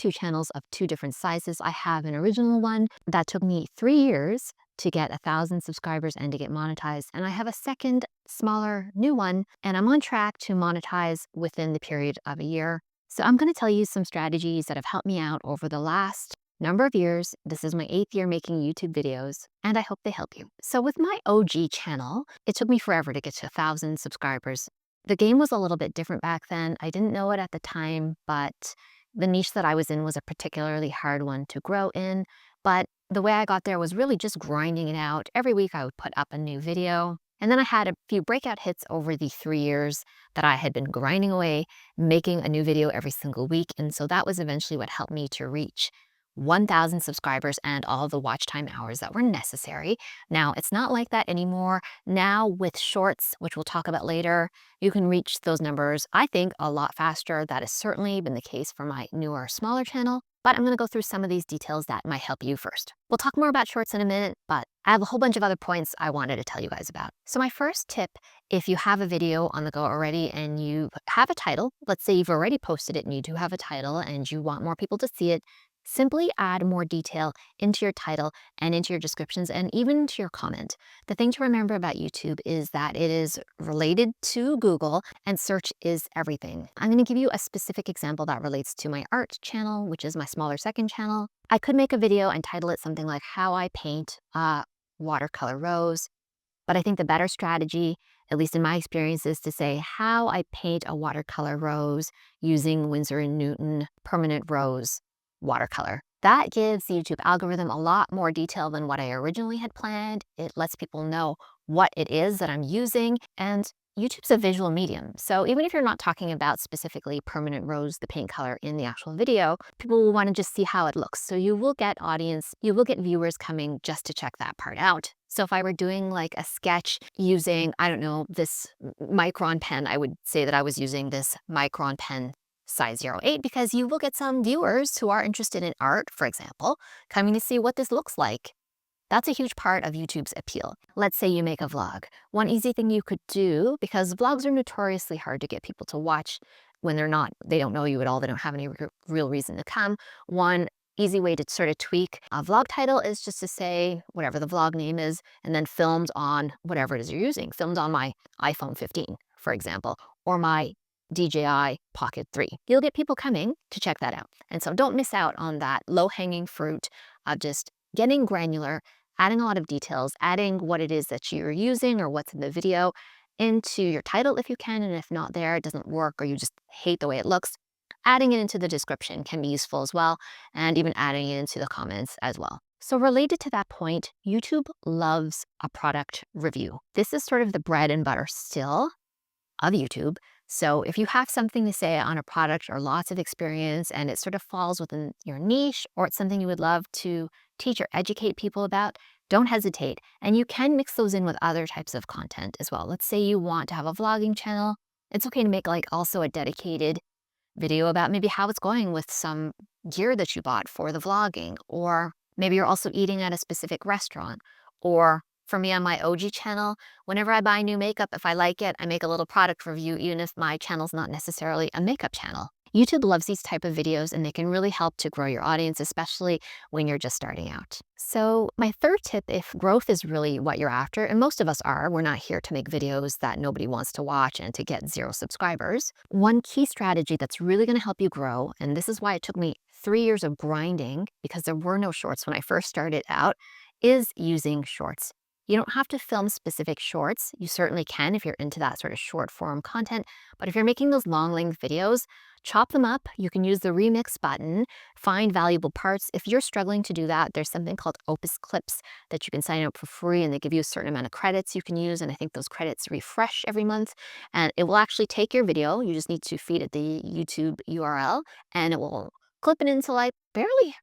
two channels of two different sizes. I have an original one that took me 3 years to get 1,000 subscribers and to get monetized. And I have a second, smaller, new one, and I'm on track to monetize within the period of a year. So I'm going to tell you some strategies that have helped me out over the last number of years. This is my 8th year making YouTube videos, and I hope they help you. So with my OG channel, it took me forever to get to 1,000 subscribers. The game was a little bit different back then. I didn't know it at the time, but the niche that I was in was a particularly hard one to grow in. But the way I got there was really just grinding it out. Every week I would put up a new video. And then I had a few breakout hits over the 3 years that I had been grinding away, making a new video every single week. And so that was eventually what helped me to reach 1,000 subscribers and all the watch time hours that were necessary. Now, it's not like that anymore. Now with shorts, which we'll talk about later, you can reach those numbers, I think, a lot faster. That has certainly been the case for my newer, smaller channel. But I'm going to go through some of these details that might help you first. We'll talk more about shorts in a minute, but I have a whole bunch of other points I wanted to tell you guys about. So my first tip, if you have a video on the go already and you have a title, let's say you've already posted it and you do have a title and you want more people to see it, simply add more detail into your title and into your descriptions and even into your comment. The thing to remember about YouTube is that it is related to Google and search is everything. I'm going to give you a specific example that relates to my art channel, which is my smaller second channel. I could make a video and title it something like how I paint a watercolor rose, but I think the better strategy, at least in my experience, is to say how I paint a watercolor rose using Winsor & Newton permanent rose watercolor. That gives the YouTube algorithm a lot more detail than what I originally had planned. It lets people know what it is that I'm using, and YouTube's a visual medium. So even if you're not talking about specifically permanent rose, the paint color in the actual video, people will want to just see how it looks. So you will get viewers coming just to check that part out. So if I were doing like a sketch using, I don't know, this Micron pen, I would say that I was using this Micron pen size 08 because you will get some viewers who are interested in art, for example, coming to see what this looks like. That's a huge part of YouTube's appeal. Let's say you make a vlog. One easy thing you could do, because vlogs are notoriously hard to get people to watch when they don't know you at all, they don't have any real reason to come. One easy way to sort of tweak a vlog title is just to say whatever the vlog name is, and then filmed on whatever it is you're using. Filmed on my iPhone 15, for example, or my DJI Pocket 3. You'll get people coming to check that out. And so don't miss out on that low-hanging fruit of just getting granular, adding a lot of details, adding what it is that you're using or what's in the video into your title if you can, and if not there, it doesn't work or you just hate the way it looks, adding it into the description can be useful as well, and even adding it into the comments as well. So related to that point, YouTube loves a product review. This is sort of the bread and butter still of YouTube. So if you have something to say on a product or lots of experience and it sort of falls within your niche, or it's something you would love to teach or educate people about, don't hesitate. And you can mix those in with other types of content as well. Let's say you want to have a vlogging channel. It's okay to make like also a dedicated video about maybe how it's going with some gear that you bought for the vlogging, or maybe you're also eating at a specific restaurant. Or for me on my OG channel, whenever I buy new makeup, if I like it, I make a little product review, even if my channel's not necessarily a makeup channel. YouTube loves these type of videos and they can really help to grow your audience, especially when you're just starting out. So my third tip, if growth is really what you're after, and most of us are, we're not here to make videos that nobody wants to watch and to get 0 subscribers. One key strategy that's really going to help you grow, and this is why it took me 3 years of grinding because there were no shorts when I first started out, is using shorts. You don't have to film specific shorts. You certainly can if you're into that sort of short form content. But if you're making those long length videos, chop them up. You can use the remix button, find valuable parts. If you're struggling to do that, there's something called Opus Clips that you can sign up for free, and they give you a certain amount of credits you can use. And I think those credits refresh every month, and it will actually take your video. You just need to feed it the YouTube URL and it will clip it into like fairly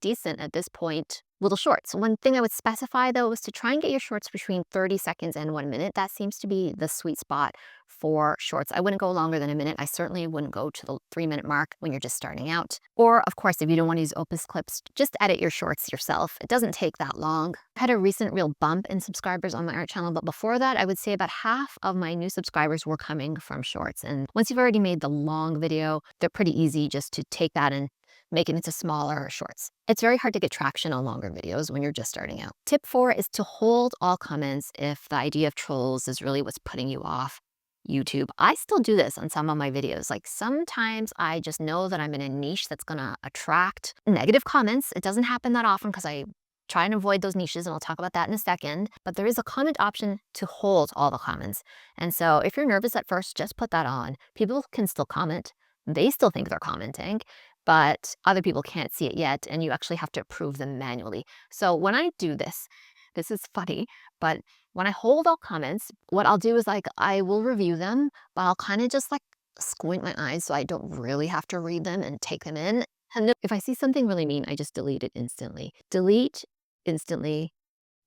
decent at this point little shorts. One thing I would specify though is to try and get your shorts between 30 seconds and 1 minute. That seems to be the sweet spot for shorts. I wouldn't go longer than a minute. I certainly wouldn't go to the 3-minute mark when you're just starting out. Or of course, if you don't want to use Opus Clips, just edit your shorts yourself. It doesn't take that long. I had a recent real bump in subscribers on my art channel, but before that, I would say about half of my new subscribers were coming from shorts. And once you've already made the long video, they're pretty easy just to take that and make it into smaller shorts. It's very hard to get traction on longer videos when you're just starting out. Tip 4 is to hold all comments if the idea of trolls is really what's putting you off YouTube. I still do this on some of my videos. Like sometimes I just know that I'm in a niche that's gonna attract negative comments. It doesn't happen that often because I try and avoid those niches, and I'll talk about that in a second. But there is a comment option to hold all the comments. And so if you're nervous at first, just put that on. People can still comment. They still think they're commenting, but other people can't see it yet, and you actually have to approve them manually. So when I do this, this is funny, but when I hold all comments, what I'll do is like, I will review them, but I'll kind of just like squint my eyes so I don't really have to read them and take them in. And then if I see something really mean, I just delete it instantly. Delete instantly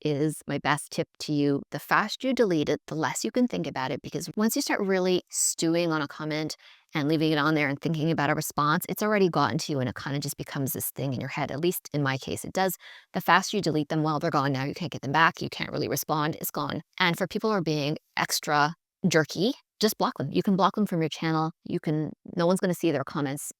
is my best tip to you. The faster you delete it, the less you can think about it, because once you start really stewing on a comment and leaving it on there and thinking about a response, it's already gotten to you and it kind of just becomes this thing in your head. At least in my case, it does. The faster you delete them, well, they're gone now. You can't get them back. You can't really respond. It's gone. And for people who are being extra jerky, just block them. You can block them from your channel. No one's going to see their comments.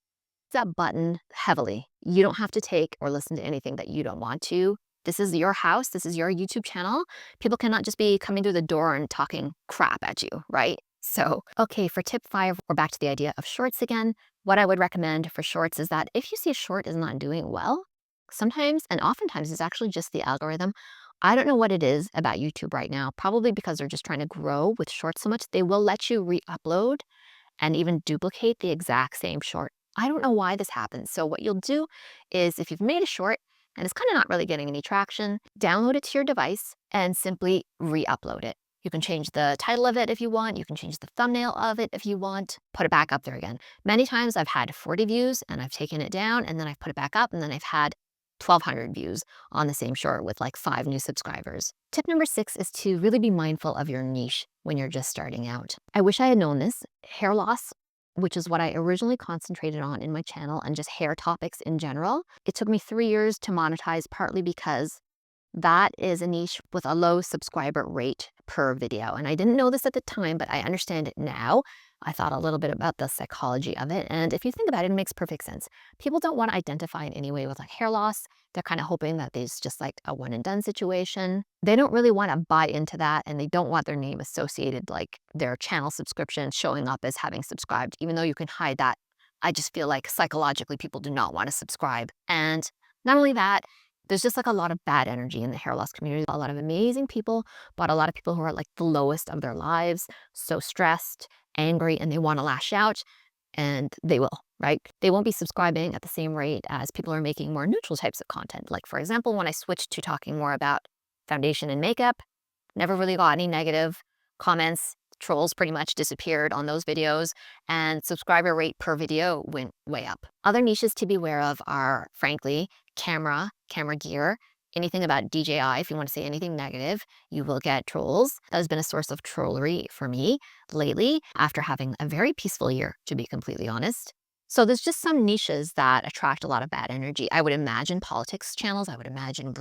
That button heavily. You don't have to take or listen to anything that you don't want to. This is your house. This is your YouTube channel. People cannot just be coming through the door and talking crap at you, right? So, okay, for tip 5, we're back to the idea of shorts again. What I would recommend for shorts is that if you see a short is not doing well, sometimes and oftentimes it's actually just the algorithm. I don't know what it is about YouTube right now, probably because they're just trying to grow with shorts so much. They will let you re-upload and even duplicate the exact same short. I don't know why this happens. So what you'll do is if you've made a short and it's kind of not really getting any traction, download it to your device and simply re-upload it. You can change the title of it if you want. You can change the thumbnail of it if you want. Put it back up there again. Many times I've had 40 views and I've taken it down and then I've put it back up and then I've had 1,200 views on the same short with like 5 new subscribers. Tip number 6 is to really be mindful of your niche when you're just starting out. I wish I had known this. Hair loss, which is what I originally concentrated on in my channel, and just hair topics in general. It took me 3 years to monetize, partly because that is a niche with a low subscriber rate per video. And I didn't know this at the time, but I understand it now. I thought a little bit about the psychology of it. And if you think about it, it makes perfect sense. People don't want to identify in any way with like hair loss. They're kind of hoping that there's just like a one and done situation. They don't really want to buy into that, and they don't want their name associated, like their channel subscription showing up as having subscribed, even though you can hide that. I just feel like psychologically people do not want to subscribe. And not only that, there's just like a lot of bad energy in the hair loss community. A lot of amazing people, but a lot of people who are at like the lowest of their lives, so stressed, angry, and they want to lash out, and they will, right? They won't be subscribing at the same rate as people who are making more neutral types of content. Like for example, when I switched to talking more about foundation and makeup, never really got any negative comments. Trolls pretty much disappeared on those videos, and subscriber rate per video went way up. Other niches to be aware of are, frankly, camera gear, anything about DJI. If you want to say anything negative, you will get trolls. That has been a source of trollery for me lately after having a very peaceful year, to be completely honest. So there's just some niches that attract a lot of bad energy. I would imagine politics channels. I would imagine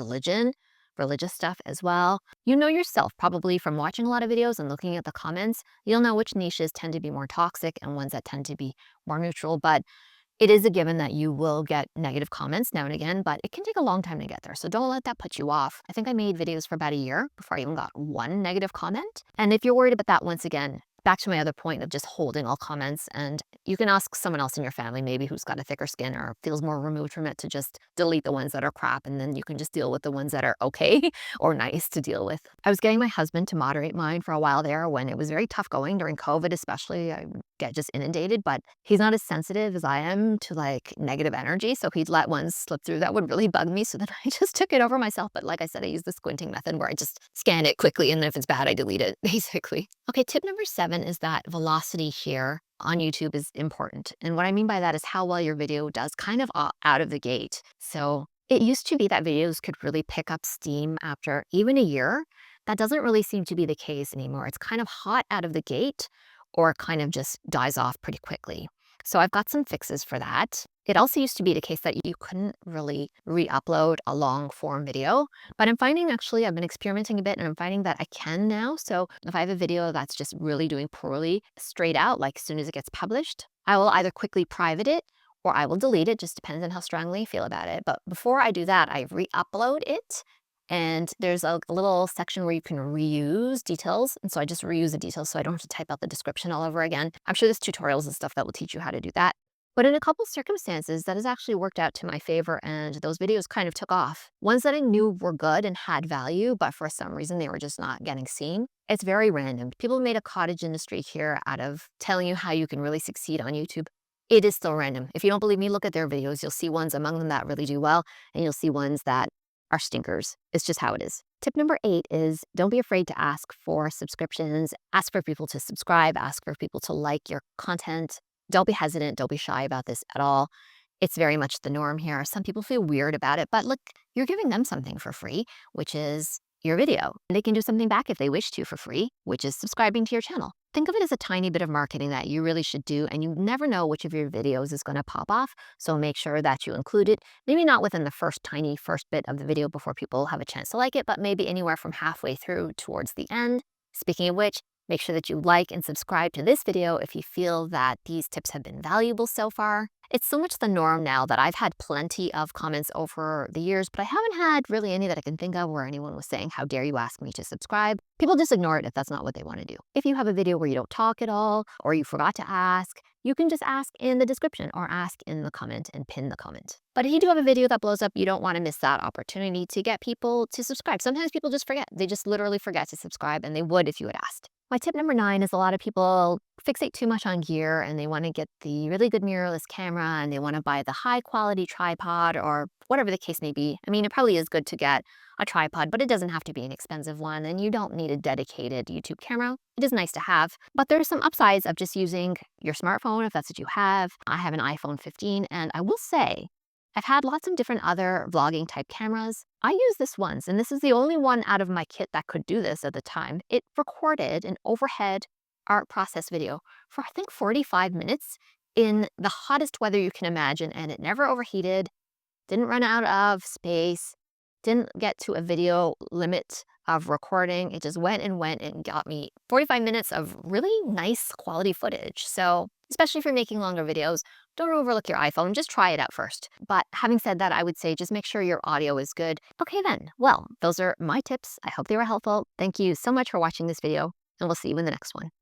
religious stuff as well. You know yourself, probably from watching a lot of videos and looking at the comments, you'll know which niches tend to be more toxic and ones that tend to be more neutral. But it is a given that you will get negative comments now and again, but it can take a long time to get there. So don't let that put you off. I think I made videos for about a year before I even got one negative comment. And if you're worried about that, once again, back to my other point of just holding all comments, and you can ask someone else in your family maybe who's got a thicker skin or feels more removed from it to just delete the ones that are crap, and then you can just deal with the ones that are okay or nice to deal with. I was getting my husband to moderate mine for a while there when it was very tough going during COVID, especially. I would get just inundated, but he's not as sensitive as I am to like negative energy, so he'd let ones slip through that would really bug me, so then I just took it over myself. But like I said, I use the squinting method where I just scan it quickly, and then if it's bad, I delete it, basically. Okay, tip number 7 is that velocity here on YouTube is important. And what I mean by that is how well your video does kind of out of the gate. So it used to be that videos could really pick up steam after even a year. That doesn't really seem to be the case anymore. It's kind of hot out of the gate, or kind of just dies off pretty quickly. So I've got some fixes for that. It also used to be the case that you couldn't really re-upload a long form video, but I'm finding actually I've been experimenting a bit and I'm finding that I can now. So if I have a video that's just really doing poorly straight out, like as soon as it gets published, I will either quickly private it or I will delete it, just depends on how strongly I feel about it. But before I do that, I re-upload it. And there's a little section where you can reuse details. And so I just reuse the details so I don't have to type out the description all over again. I'm sure there's tutorials and stuff that will teach you how to do that. But in a couple circumstances, that has actually worked out to my favor, and those videos kind of took off. Ones that I knew were good and had value, but for some reason they were just not getting seen. It's very random. People made a cottage industry here out of telling you how you can really succeed on YouTube. It is still random. If you don't believe me, look at their videos. You'll see ones among them that really do well, and you'll see ones that are stinkers. It's just how it is. Tip number 8 is don't be afraid to ask for subscriptions. Ask for people to subscribe. Ask for people to like your content. Don't be hesitant. Don't be shy about this at all. It's very much the norm here. Some people feel weird about it, but look, you're giving them something for free, which is your video. And they can do something back if they wish to for free, which is subscribing to your channel. Think of it as a tiny bit of marketing that you really should do, and you never know which of your videos is going to pop off. So make sure that you include it, maybe not within the first bit of the video before people have a chance to like it, but maybe anywhere from halfway through towards the end. Speaking of which, make sure that you like and subscribe to this video if you feel that these tips have been valuable so far. It's so much the norm now that I've had plenty of comments over the years, but I haven't had really any that I can think of where anyone was saying, how dare you ask me to subscribe? People just ignore it if that's not what they want to do. If you have a video where you don't talk at all, or you forgot to ask, you can just ask in the description or ask in the comment and pin the comment. But if you do have a video that blows up, you don't want to miss that opportunity to get people to subscribe. Sometimes people just forget. They just literally forget to subscribe, and they would if you had asked. My tip number 9 is a lot of people fixate too much on gear, and they want to get the really good mirrorless camera, and they want to buy the high quality tripod or whatever the case may be. I mean, it probably is good to get a tripod, but it doesn't have to be an expensive one, and you don't need a dedicated YouTube camera. It is nice to have, but there are some upsides of just using your smartphone if that's what you have. I have an iPhone 15, and I will say, I've had lots of different other vlogging type cameras. I use this once, and this is the only one out of my kit that could do this at the time. It recorded an overhead art process video for I think 45 minutes in the hottest weather you can imagine, and it never overheated, didn't run out of space, didn't get to a video limit of recording. It just went and got me 45 minutes of really nice quality footage. So especially if you're making longer videos, don't overlook your iPhone, just try it out first. But having said that, I would say just make sure your audio is good. Okay then, well, those are my tips. I hope they were helpful. Thank you so much for watching this video, and we'll see you in the next one.